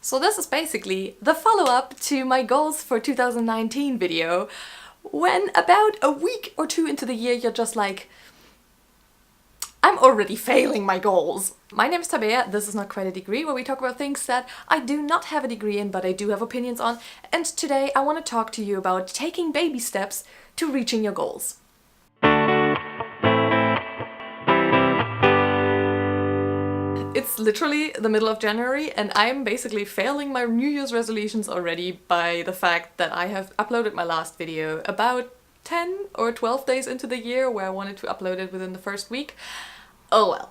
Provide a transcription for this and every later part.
So this is basically the follow-up to my goals for 2019 video, when about a week or two into the year you're just like, I'm already failing my goals. My name is Tabea, this is Not Quite a Degree, where we talk about things that I do not have a degree in but I do have opinions on, and today I want to talk to you about taking baby steps to reaching your goals. It's literally the middle of January and I'm basically failing my New Year's resolutions already by the fact that I have uploaded my last video about 10 or 12 days into the year, where I wanted to upload it within the first week. Oh well,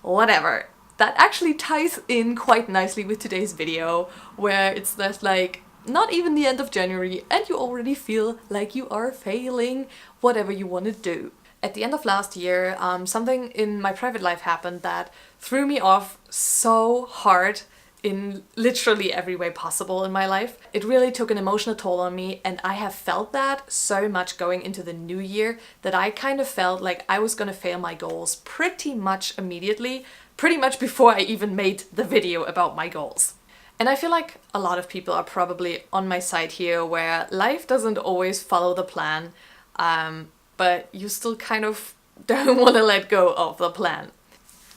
whatever. That actually ties in quite nicely with today's video, where it's just like not even the end of January and you already feel like you are failing whatever you want to do. At the end of last year, something in my private life happened that threw me off so hard in literally every way possible in my life. It really took an emotional toll on me, and I have felt that so much going into the new year that I kind of felt like I was gonna fail my goals pretty much immediately, pretty much before I even made the video about my goals. And I feel like a lot of people are probably on my side here, where life doesn't always follow the plan, but you still kind of don't want to let go of the plan.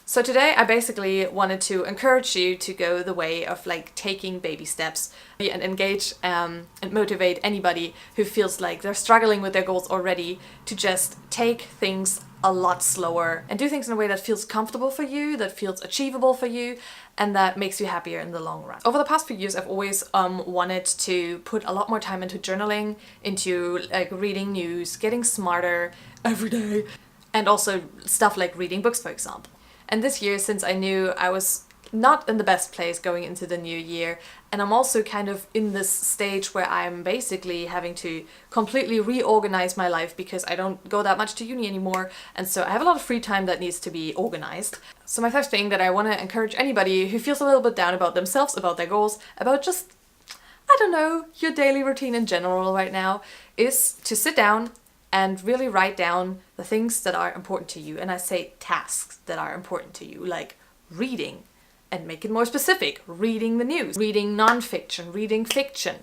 So today I basically wanted to encourage you to go the way of like taking baby steps and engage and motivate anybody who feels like they're struggling with their goals already to just take things a lot slower and do things in a way that feels comfortable for you, that feels achievable for you, and that makes you happier in the long run. Over the past few years I've always wanted to put a lot more time into journaling, into like reading news, getting smarter every day, and also stuff like reading books, for example. And this year, since I knew I was not in the best place going into the new year, and I'm also kind of in this stage where I'm basically having to completely reorganize my life because I don't go that much to uni anymore, and so I have a lot of free time that needs to be organized. So my first thing that I want to encourage anybody who feels a little bit down about themselves, about their goals, about just, I don't know, your daily routine in general right now, is to sit down and really write down the things that are important to you. And I say tasks that are important to you, like reading, and make it more specific, reading the news, reading nonfiction, reading fiction,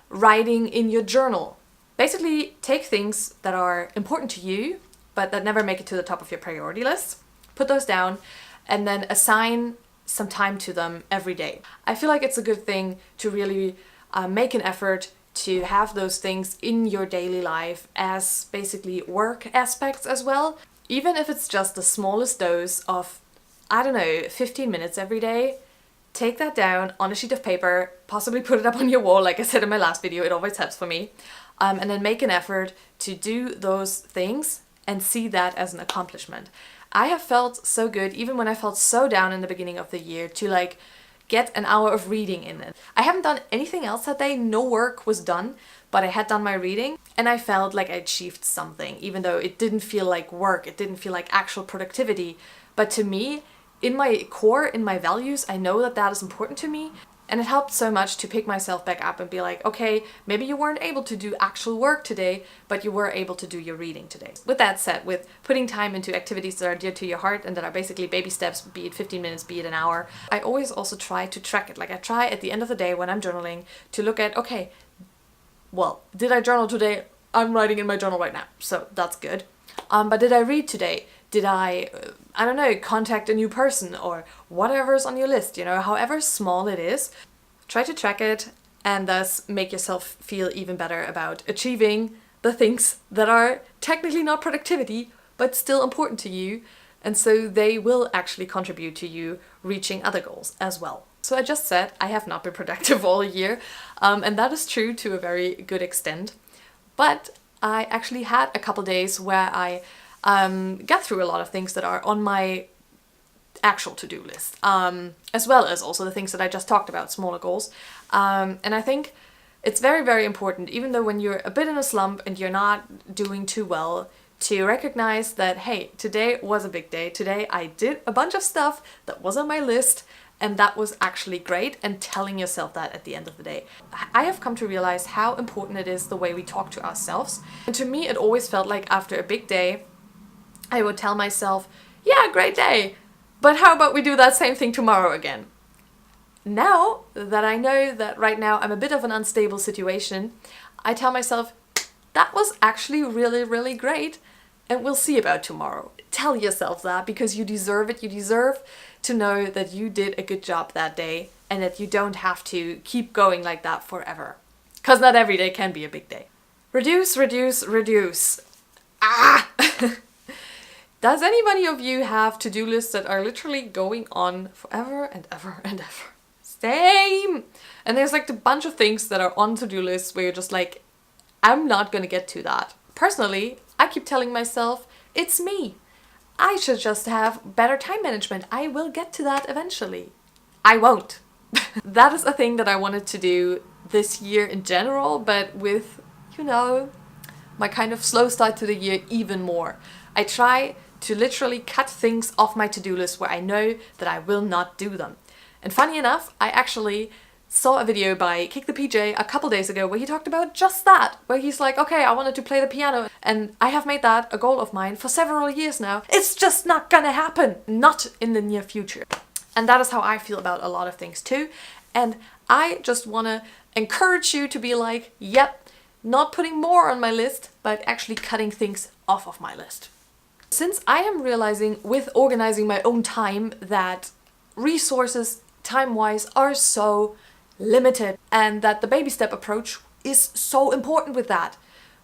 writing in your journal. Basically take things that are important to you, but that never make it to the top of your priority list, put those down, and then assign some time to them every day. I feel like it's a good thing to really make an effort to have those things in your daily life as basically work aspects as well. Even if it's just the smallest dose of, I don't know, 15 minutes every day, take that down on a sheet of paper, possibly put it up on your wall, like I said in my last video, it always helps for me, and then make an effort to do those things and see that as an accomplishment. I have felt so good, even when I felt so down in the beginning of the year, to like get an hour of reading in it. I haven't done anything else that day, no work was done, but I had done my reading and I felt like I achieved something, even though it didn't feel like work, it didn't feel like actual productivity. But to me, in my core, in my values, I know that that is important to me. And it helped so much to pick myself back up and be like, okay, maybe you weren't able to do actual work today, but you were able to do your reading today. With that said, with putting time into activities that are dear to your heart and that are basically baby steps, be it 15 minutes, be it an hour, I always also try to track it. Like I try at the end of the day when I'm journaling to look at, okay, well, did I journal today? I'm writing in my journal right now, so that's good. But did I read today? Did I don't know, contact a new person or whatever's on your list, you know, however small it is, try to track it and thus make yourself feel even better about achieving the things that are technically not productivity, but still important to you. And so they will actually contribute to you reaching other goals as well. So I just said I have not been productive all year, and that is true to a very good extent. But I actually had a couple days where I got through a lot of things that are on my actual to-do list, as well as also the things that I just talked about, smaller goals. And I think it's very, very important, even though when you're a bit in a slump and you're not doing too well, to recognize that, hey, today was a big day. Today I did a bunch of stuff that was on my list and that was actually great, and telling yourself that at the end of the day. I have come to realize how important it is the way we talk to ourselves. And to me, it always felt like after a big day, I would tell myself, yeah, great day, but how about we do that same thing tomorrow again? now that I know that right now I'm a bit of an unstable situation, I tell myself, that was actually really, really great, and we'll see about tomorrow. Tell yourself that, because you deserve it. You deserve to know that you did a good job that day and that you don't have to keep going like that forever. Because not every day can be a big day. Reduce, reduce, reduce. Ah! Does anybody of you have to-do lists that are literally going on forever and ever and ever? Same! And there's like a bunch of things that are on to-do lists where you're just like, I'm not gonna get to that. Personally, I keep telling myself, it's me. I should just have better time management. I will get to that eventually. I won't. That is a thing that I wanted to do this year in general, but with, you know, my kind of slow start to the year even more. I try to literally cut things off my to-do list where I know that I will not do them. And funny enough, I actually saw a video by Kick the PJ a couple days ago where he talked about just that, where he's like, okay, I wanted to play the piano and I have made that a goal of mine for several years now. It's just not gonna happen, not in the near future. And that is how I feel about a lot of things too. And I just wanna encourage you to be like, yep, not putting more on my list, but actually cutting things off of my list. Since I am realizing with organizing my own time that resources time-wise are so limited, and that the baby step approach is so important with that,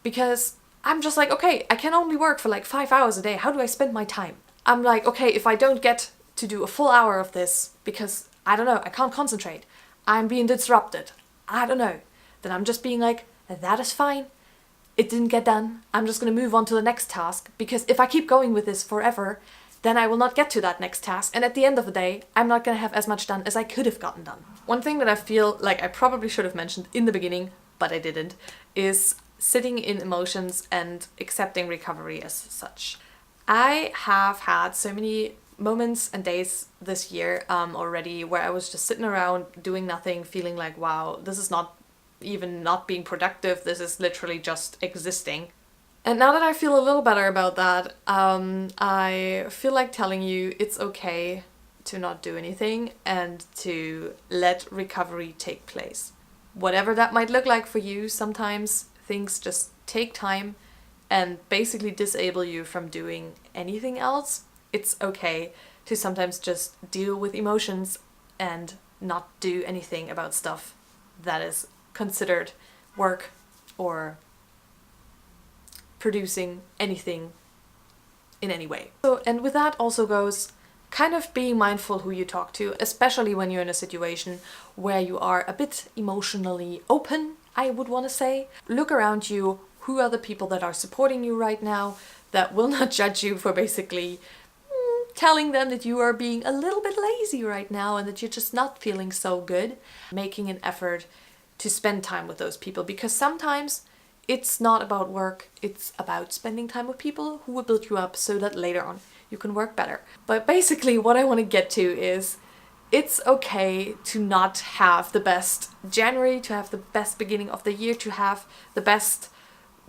because I'm just like, okay, I can only work for like 5 hours a day. How do I spend my time? I'm like, okay, if I don't get to do a full hour of this because, I don't know, I can't concentrate, I'm being disrupted, I don't know, then I'm just being like, that is fine. It didn't get done. I'm just gonna move on to the next task, because if I keep going with this forever, then I will not get to that next task, and at the end of the day, I'm not gonna have as much done as I could have gotten done. One thing that I feel like I probably should have mentioned in the beginning, but I didn't, is sitting in emotions and accepting recovery as such. I have had so many moments and days this year already where I was just sitting around doing nothing, feeling like, wow, this is not even not being productive, this is literally just existing. And now that I feel a little better about that, I feel like telling you it's okay to not do anything and to let recovery take place. Whatever that might look like for you, sometimes things just take time and basically disable you from doing anything else. It's okay to sometimes just deal with emotions and not do anything about stuff that is considered work or producing anything in any way. So, and with that also goes kind of being mindful who you talk to, especially when you're in a situation where you are a bit emotionally open, I would want to say. Look around you, who are the people that are supporting you right now, that will not judge you for basically telling them that you are being a little bit lazy right now and that you're just not feeling so good. Making an effort to spend time with those people, because sometimes it's not about work, it's about spending time with people who will build you up so that later on you can work better. But basically what I want to get to is, it's okay to not have the best January, to have the best beginning of the year, to have the best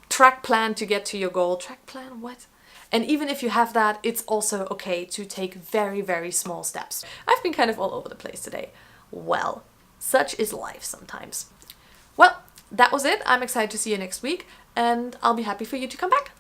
track plan to get to your goal. Track plan? What? And even if you have that, it's also okay to take very, very small steps. I've been kind of all over the place today. Well, such is life sometimes. Well, that was it. I'm excited to see you next week, and I'll be happy for you to come back.